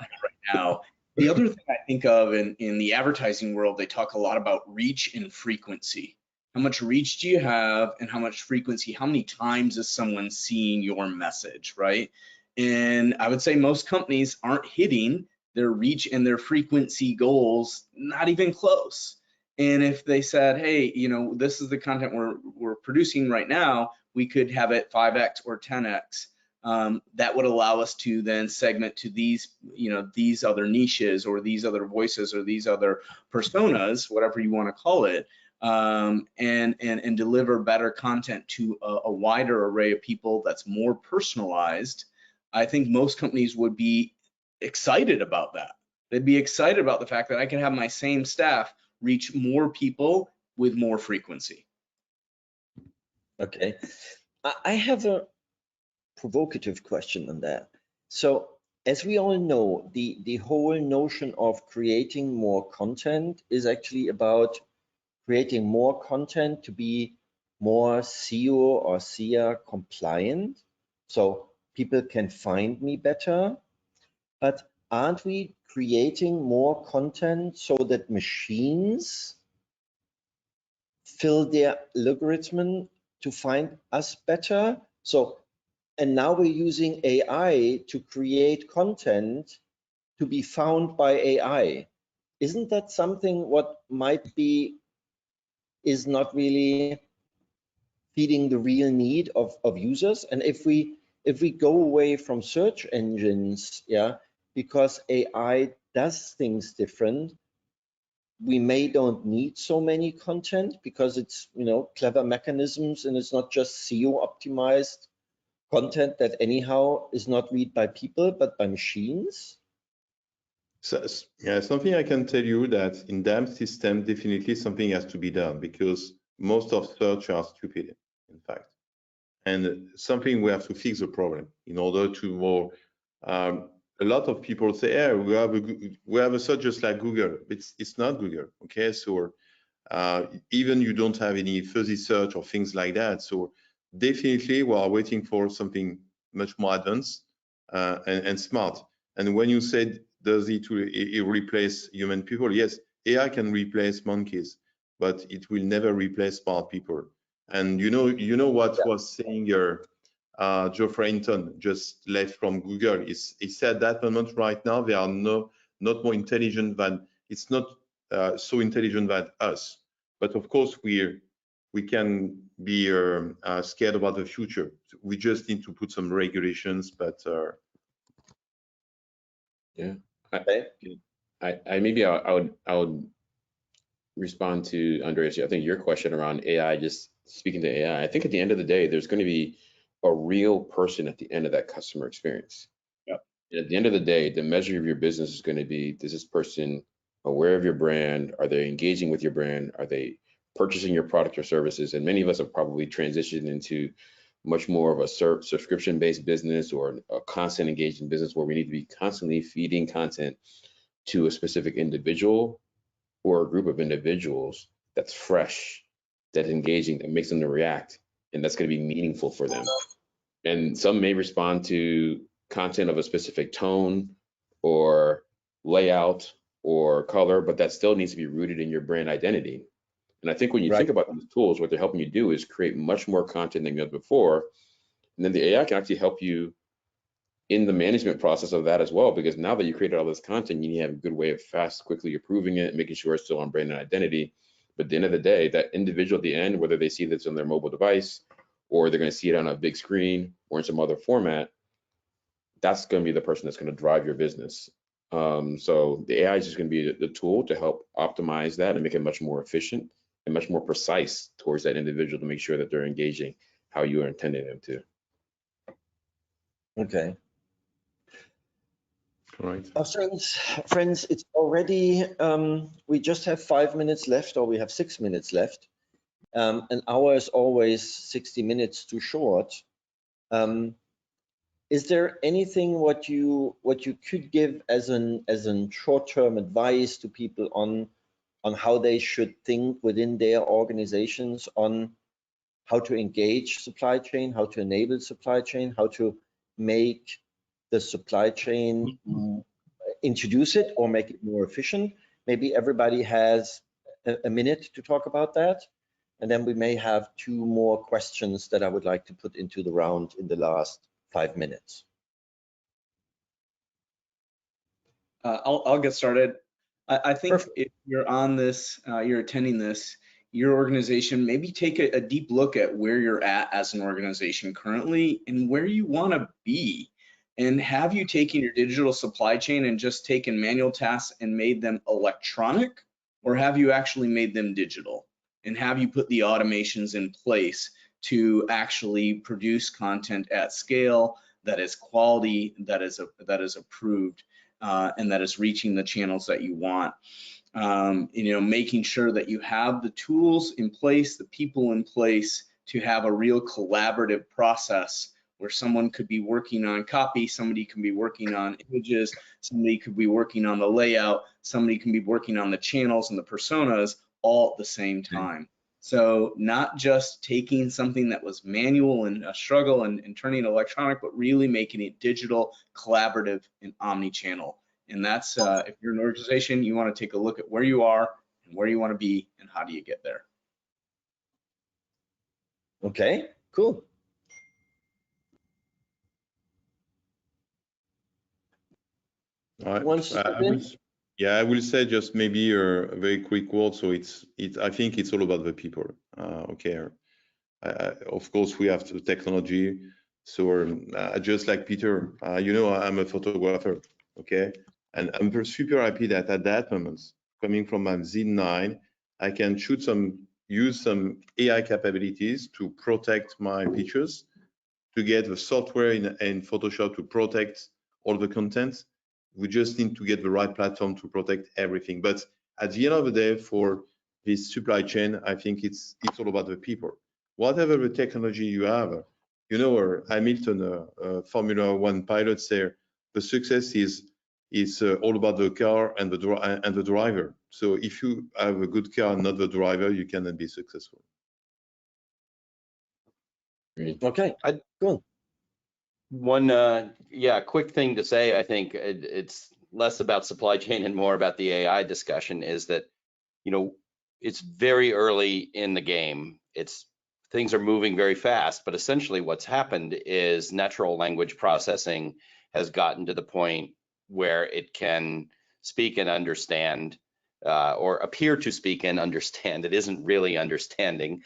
now. The other thing I think of in the advertising world, they talk a lot about reach and frequency. How much reach do you have and how much frequency, how many times is someone seeing your message, right? And I would say most companies aren't hitting their reach and their frequency goals, not even close. And if they said, hey, this is the content we're producing right now, we could have it 5x or 10x. That would allow us to then segment to these, these other niches or these other voices or these other personas, whatever you want to call it. and deliver better content to a wider array of people that's more personalized, I think most companies would be excited about that. They'd be excited about the fact that I can have my same staff reach more people with more frequency. Okay, I have a provocative question on that. So as we all know, the whole notion of creating more content is actually about creating more content to be more SEO or SEA compliant, so people can find me better. But aren't we creating more content so that machines fill their algorithm to find us better? So, and now we're using AI to create content to be found by AI. Isn't that something what might be is not really feeding the real need of users? And if we go away from search engines, yeah, because AI does things different, we may don't need so many content because it's, you know, clever mechanisms, and it's not just SEO optimized content that anyhow is not read by people but by machines. So, yeah, something I can tell you that in DAM system, definitely something has to be done, because most of search are stupid, in fact. And something we have to fix the problem in order to more. A lot of people say, "Yeah, we have a search just like Google." It's not Google, okay? So even you don't have any fuzzy search or things like that. So definitely we are waiting for something much more advanced and smart. And when you said, does it replace human people? Yes, AI can replace monkeys, but it will never replace smart people. And you know what was saying here, Geoffrey Hinton just left from Google. He said that moment right now they are not more intelligent than, it's not so intelligent than us. But of course we can be scared about the future. We just need to put some regulations. But yeah, I maybe I would respond to Andreas. I think your question around AI, just speaking to AI, I think at the end of the day, there's going to be a real person at the end of that customer experience. Yep. And at the end of the day, the measure of your business is going to be, is this person aware of your brand? Are they engaging with your brand? Are they purchasing your product or services? And many of us have probably transitioned into much more of a subscription-based business or a constant engagement business where we need to be constantly feeding content to a specific individual or a group of individuals that's fresh, that's engaging, that makes them to react, and that's going to be meaningful for them. And some may respond to content of a specific tone or layout or color, but that still needs to be rooted in your brand identity. And I think when you think about these tools, what they're helping you do is create much more content than you had before. And then the AI can actually help you in the management process of that as well, because now that you created all this content, you need to have a good way of quickly approving it, making sure it's still on brand and identity. But at the end of the day, that individual at the end, whether they see this on their mobile device or they're going to see it on a big screen or in some other format, that's going to be the person that's going to drive your business. So the AI is just going to be the tool to help optimize that and make it much more efficient and much more precise towards that individual to make sure that they're engaging how you are intending them to. Okay. all right. Friends, it's already, we just have 5 minutes left, or we have 6 minutes left. An hour is always 60 minutes too short. Is there anything what you could give as an short-term advice to people on how they should think within their organizations on how to engage supply chain, how to enable supply chain, how to make the supply chain introduce it or make it more efficient? Maybe everybody has a minute to talk about that, and then we may have 2 more questions that I would like to put into the round in the last 5 minutes. I'll get started. I think Perfect. if you're on this, you're attending this, your organization, maybe take a deep look at where you're at as an organization currently and where you want to be. And have you taken your digital supply chain and just taken manual tasks and made them electronic, or have you actually made them digital? and have you put the automations in place to actually produce content at scale that is quality, that is approved, and that is reaching the channels that you want. Making sure that you have the tools in place, the people in place to have a real collaborative process where someone could be working on copy, somebody can be working on images, somebody could be working on the layout, somebody can be working on the channels and the personas all at the same time. So not just taking something that was manual and a struggle and turning it electronic, but really making it digital, collaborative, and omni-channel. And that's, if you're an organization, you want to take a look at where you are and where you want to be and how do you get there. Okay, cool. All right. Want to step in? I will say just maybe a very quick word. So I think it's all about the people. Okay. Of course, we have the technology. So just like Peter, I'm a photographer. Okay. And I'm super happy that at that moment, coming from my Z9, I can use some AI capabilities to protect my pictures, to get the software in Photoshop to protect all the content. We just need to get the right platform to protect everything. But at the end of the day, for this supply chain, I think it's all about the people. Whatever the technology you have, Hamilton, Formula One pilot say the success is all about the car and the driver. So if you have a good car and not the driver, you cannot be successful. Okay, cool. One, quick thing to say, I think it's less about supply chain and more about the AI discussion is that, it's very early in the game. Things are moving very fast, but essentially what's happened is natural language processing has gotten to the point where it can speak and understand, or appear to speak and understand. It isn't really understanding.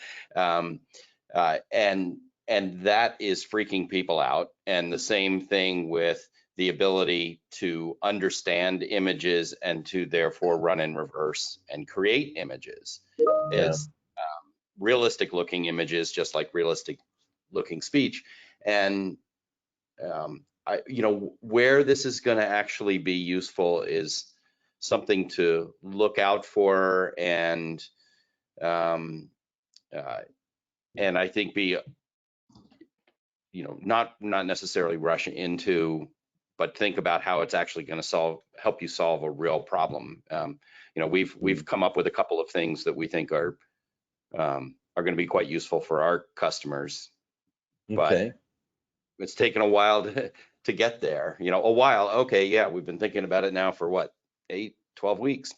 And that is freaking people out. And the same thing with the ability to understand images and to therefore run in reverse and create images. It's realistic looking images, just like realistic looking speech. And where this is going to actually be useful is something to look out for, and I think be not necessarily rush into, but think about how it's actually going to help you solve a real problem. We've come up with a couple of things that we think are going to be quite useful for our customers, but it's taken a while to get there. A while. Okay, yeah, we've been thinking about it now for what, 8, 12 weeks.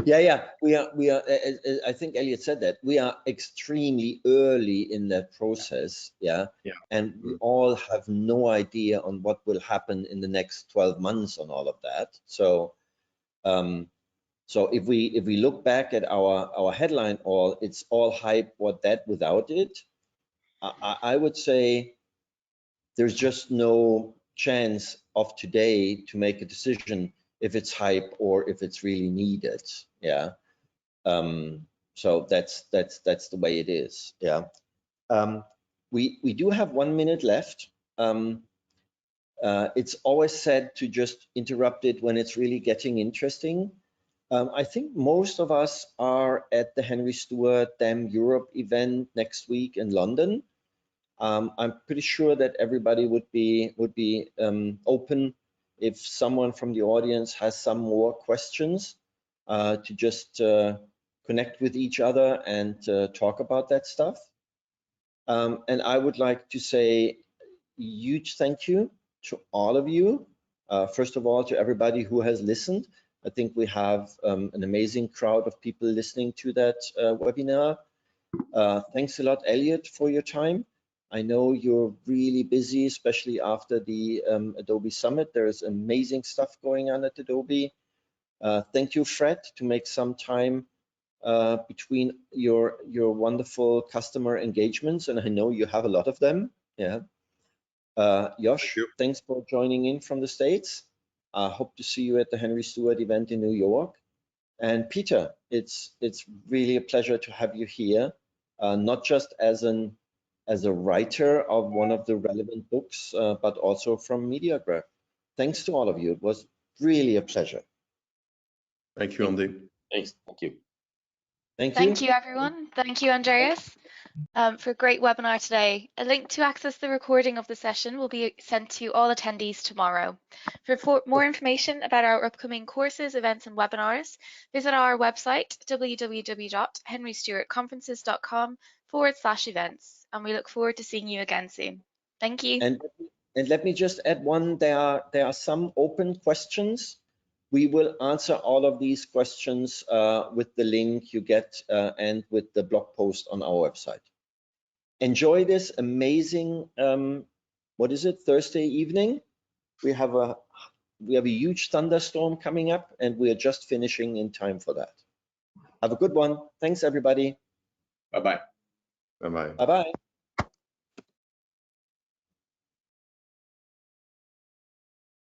Yeah, we are. I think Elliot said that we are extremely early in that process. Yeah. And we all have no idea on what will happen in the next 12 months on all of that. So, so if we look back at our headline, it's all hype, what that without it, I would say there's just no chance of today to make a decision if it's hype or if it's really needed. Yeah. So that's the way it is. Yeah. We do have 1 minute left. It's always said to just interrupt it when it's really getting interesting. I think most of us are at the Henry Stewart DAM Europe event next week in London. I'm pretty sure that everybody would be open if someone from the audience has some more questions to just connect with each other and talk about that stuff. And I would like to say huge thank you to all of you. First of all, to everybody who has listened. I think we have an amazing crowd of people listening to that webinar. Thanks a lot, Elliot, for your time. I know you're really busy, especially after the Adobe Summit. There's amazing stuff going on at Adobe. Thank you, Fred, to make some time between your wonderful customer engagements, and I know you have a lot of them. Yeah. Josh, thanks for joining in from the States. I hope to see you at the Henry Stewart event in New York. And Peter, it's really a pleasure to have you here, not just as a writer of one of the relevant books, but also from MediaGraph. Thanks to all of you. It was really a pleasure. Thank you, Andy. Thanks. Thank you. Thank you, everyone. Thank you, Andreas, for a great webinar today. A link to access the recording of the session will be sent to all attendees tomorrow. For more information about our upcoming courses, events, and webinars, visit our website, www.henrystewartconferences.com/events, and we look forward to seeing you again soon. Thank you. And let me just add one. There are some open questions. We will answer all of these questions with the link you get and with the blog post on our website. Enjoy this amazing, what is it, Thursday evening? We have a huge thunderstorm coming up, and we are just finishing in time for that. Have a good one. Thanks, everybody. Bye-bye. Bye-bye. Bye-bye.